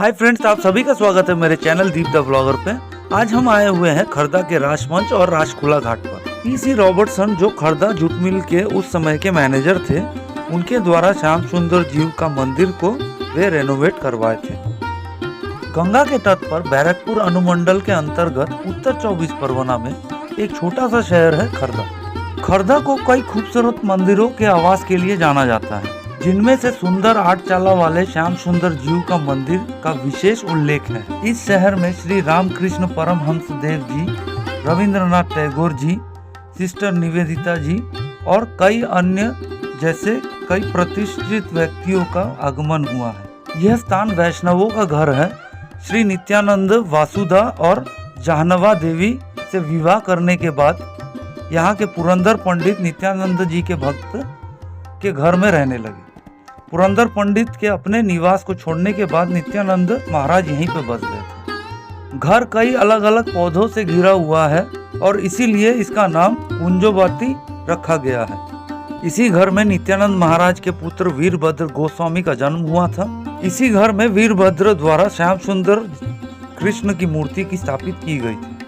Hi friends, आप सभी का स्वागत है मेरे चैनल दीप द व्लॉगर पे। आज हम आए हुए हैं खर्दा के राजमंच और राजखुला घाट पर। पीसी रॉबर्टसन, जो खर्दा जूट मिल के उस समय के मैनेजर थे, उनके द्वारा श्याम सुंदर जीव का मंदिर को वे रेनोवेट करवाए थे। गंगा के तट पर बैरकपुर अनुमंडल के अंतर्गत उत्तर 24 परगना में एक छोटा सा शहर है खर्दा। खर्दा को कई खूबसूरत मंदिरों के आवास के लिए जाना जाता है, जिनमें से सुंदर 8 चाला वाले श्याम सुंदर जीव का मंदिर का विशेष उल्लेख है। इस शहर में श्री रामकृष्ण परमहंस देव जी, रविंद्रनाथ टैगोर जी, सिस्टर निवेदिता जी और कई अन्य जैसे कई प्रतिष्ठित व्यक्तियों का आगमन हुआ है। यह स्थान वैष्णवों का घर है। श्री नित्यानंद वासुदा और जहनवा देवी से विवाह करने के बाद यहाँ के पुरंदर पंडित नित्यानंद जी के भक्त के घर में रहने लगे। पुरंदर पंडित के अपने निवास को छोड़ने के बाद नित्यानंद महाराज यहीं पर बस गए थे। घर कई अलग अलग पौधों से घिरा हुआ है और इसीलिए इसका नाम कुंजोबाती रखा गया है। इसी घर में नित्यानंद महाराज के पुत्र वीरभद्र गोस्वामी का जन्म हुआ था। इसी घर में वीरभद्र द्वारा श्याम सुंदर कृष्ण की मूर्ति की स्थापित की गई थी।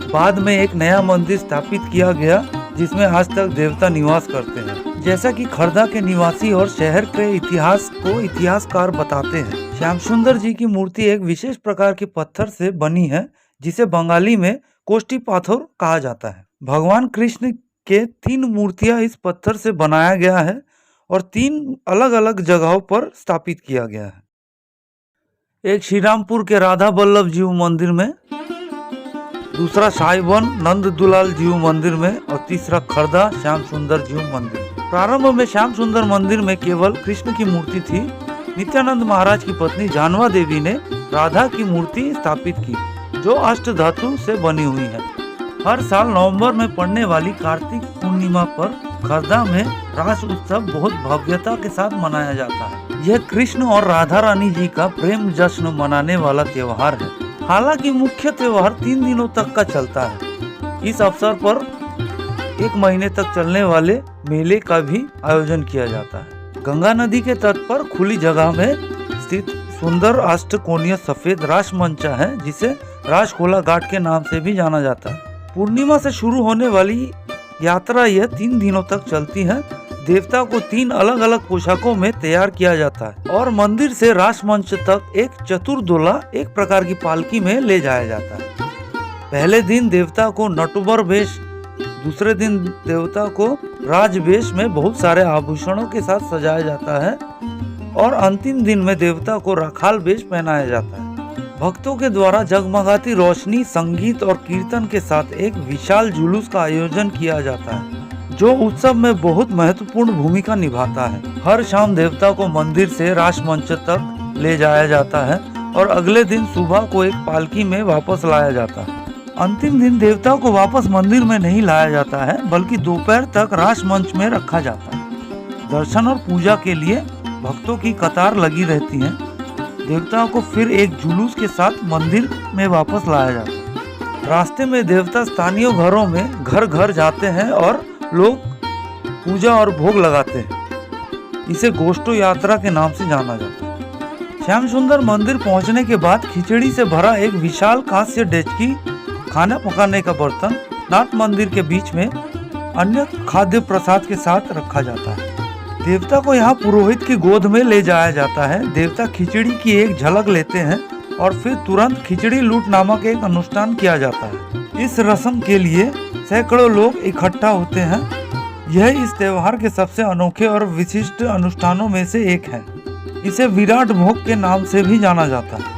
बाद में एक नया मंदिर स्थापित किया गया, जिसमें आज तक देवता निवास करते हैं। जैसा कि खर्दा के निवासी और शहर के इतिहास को इतिहासकार बताते हैं, श्याम सुंदर जी की मूर्ति एक विशेष प्रकार के पत्थर से बनी है, जिसे बंगाली में कोष्टी पाथर कहा जाता है। भगवान कृष्ण के 3 मूर्तियां इस पत्थर से बनाया गया है और 3 अलग अलग जगहों पर स्थापित किया गया है। एक श्रीरामपुर के राधा बल्लभ जीव मंदिर में, दूसरा साहिबन नंद दुलाल जीव मंदिर में और तीसरा खर्दा श्याम सुंदर जीव मंदिर। प्रारंभ में श्याम सुंदर मंदिर में केवल कृष्ण की मूर्ति थी। नित्यानंद महाराज की पत्नी जानवा देवी ने राधा की मूर्ति स्थापित की, जो अष्ट धातु से बनी हुई है। हर साल नवंबर में पड़ने वाली कार्तिक पूर्णिमा पर खर्दा में रास उत्सव बहुत भव्यता के साथ मनाया जाता है। यह कृष्ण और राधा रानी जी का प्रेम जश्न मनाने वाला त्योहार है। हालांकि मुख्य त्योहार 3 दिनों तक का चलता है। इस अवसर पर 1 महीने तक चलने वाले मेले का भी आयोजन किया जाता है। गंगा नदी के तट पर खुली जगह में स्थित सुंदर अष्टकोणीय सफेद राजमंच है, जिसे राजखुला घाट के नाम से भी जाना जाता है। पूर्णिमा से शुरू होने वाली यात्रा यह 3 दिनों तक चलती है। देवता को 3 अलग अलग पोशाकों में तैयार किया जाता है और मंदिर से राजमंच तक एक चतुर्दोला, एक प्रकार की पालकी में ले जाया जाता है। पहले दिन देवता को नटवर वेश, दूसरे दिन देवता को राजवेश में बहुत सारे आभूषणों के साथ सजाया जाता है और अंतिम दिन में देवता को राखाल वेश पहनाया जाता है। भक्तों के द्वारा जगमगाती रोशनी, संगीत और कीर्तन के साथ एक विशाल जुलूस का आयोजन किया जाता है, जो उत्सव में बहुत महत्वपूर्ण भूमिका निभाता है। हर शाम देवता को मंदिर से राजमंच तक ले जाया जाता है और अगले दिन सुबह को एक पालकी में वापस लाया जाता है। अंतिम दिन देवता को वापस मंदिर में नहीं लाया जाता है, बल्कि दोपहर तक राजमंच में रखा जाता है। दर्शन और पूजा के लिए भक्तों की कतार लगी रहती है। देवताओं को फिर एक जुलूस के साथ मंदिर में वापस लाया जाता है। रास्ते में देवता स्थानीय घरों में घर घर जाते हैं और लोग पूजा और भोग लगाते हैं। इसे गोष्ठो यात्रा के नाम से जाना जाता है। श्याम सुंदर मंदिर पहुंचने के बाद खिचड़ी से भरा एक विशाल कांस्य डेचकी, खाना पकाने का बर्तन, नाथ मंदिर के बीच में अन्य खाद्य प्रसाद के साथ रखा जाता है। देवता को यहाँ पुरोहित की गोद में ले जाया जाता है। देवता खिचड़ी की एक झलक लेते हैं और फिर तुरंत खिचड़ी लूट नामक एक अनुष्ठान किया जाता है। इस रस्म के लिए सैकड़ों लोग इकट्ठा होते हैं। यह इस त्योहार के सबसे अनोखे और विशिष्ट अनुष्ठानों में से एक है। इसे विराट भोग के नाम से भी जाना जाता है।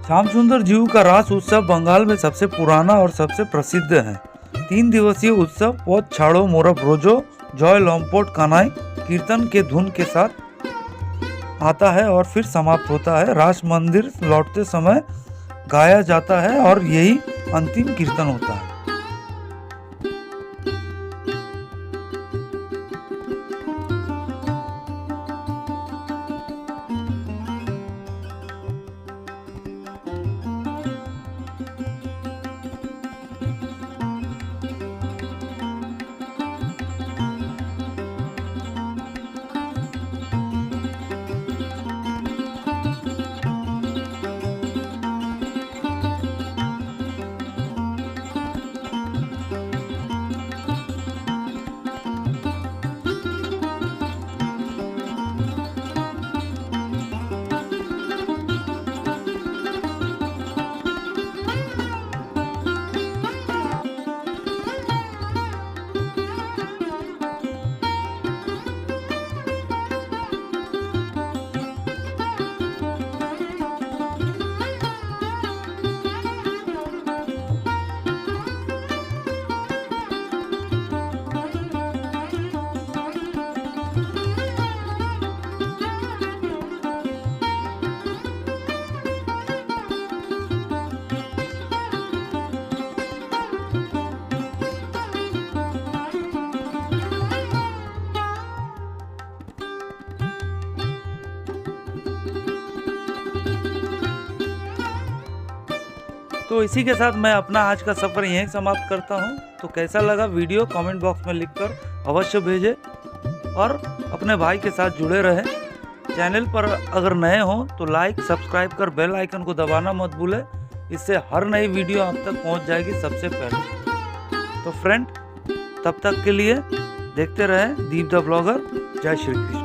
श्याम सुंदर जीव का रास उत्सव बंगाल में सबसे पुराना और सबसे प्रसिद्ध है। 3 दिवसीय उत्सव पोत छाड़ो मोरब रोजो जॉय लॉम्पोट कानाई कीर्तन के धुन के साथ आता है और फिर समाप्त होता है। रास मंदिर लौटते समय गाया जाता है और यही अंतिम कीर्तन होता है। तो इसी के साथ मैं अपना आज का सफ़र यहीं समाप्त करता हूँ। तो कैसा लगा वीडियो कमेंट बॉक्स में लिखकर अवश्य भेजें और अपने भाई के साथ जुड़े रहें। चैनल पर अगर नए हों तो लाइक सब्सक्राइब कर बेल आइकन को दबाना मत भूलें, इससे हर नई वीडियो आप तक पहुंच जाएगी सबसे पहले। तो फ्रेंड, तब तक के लिए देखते रहें दीप द ब्लॉगर। जय श्री कृष्ण।